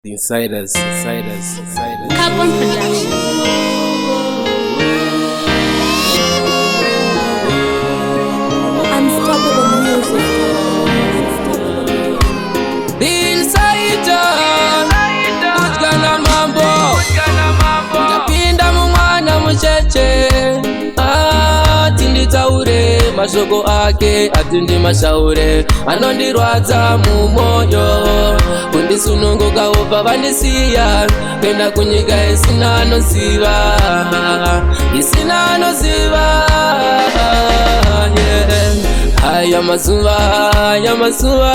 The Insiders. Carbon Production. Unstoppable music. The Insiders. Kujana mambo. Japinda mumwana mcheche. Tinditaure mashoko ake atindi mashaure anondirwadza mumoyo kundisununguka ubva vandisiya kuenda kunyika isina anoziva haya mazuva haya mazuva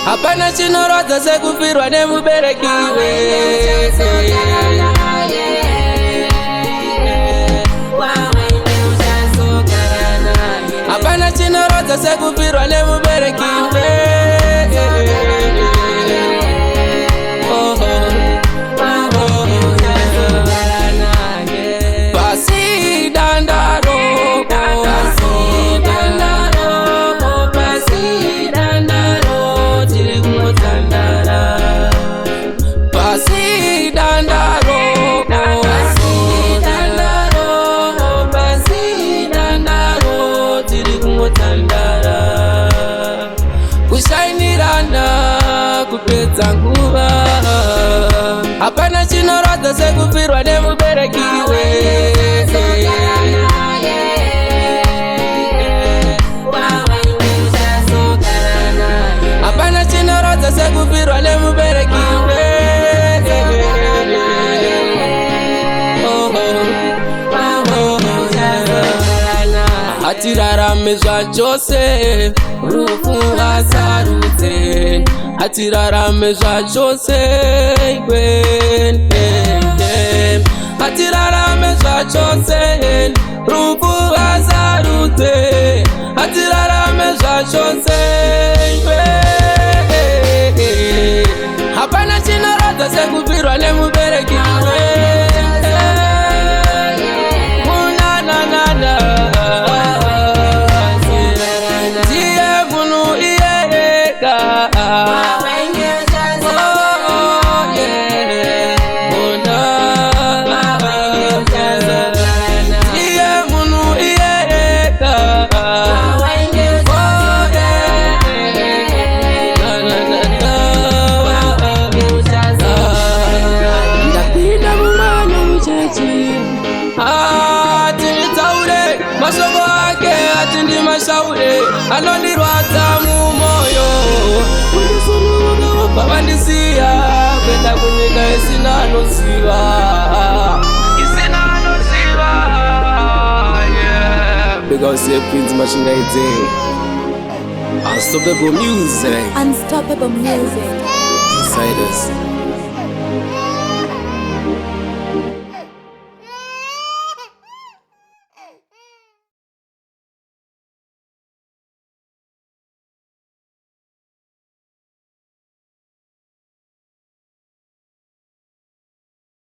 hapana chinorodza sekufirwa nemubereki hapana chinorodza sekufirwa nemubereki kushainirana kupedza nguva hapana chinorodza sekufirwa nemubereki hapana chinorodza sekufirwa nemubereki hatirarame zvachose rufu asarudze hatirarame zvachose hatirarame zvachose rufu asarudze hatirarame zvachose hapana chinorodza sekufirwa nemubereki mashoko ake atindi mashaure anondirwadza mumoyo kundisununguka ubva vandisiya kuenda kunyika isina anoziva because Prince Mashingaidze. Unstoppable music. Unstoppable music. Insiders.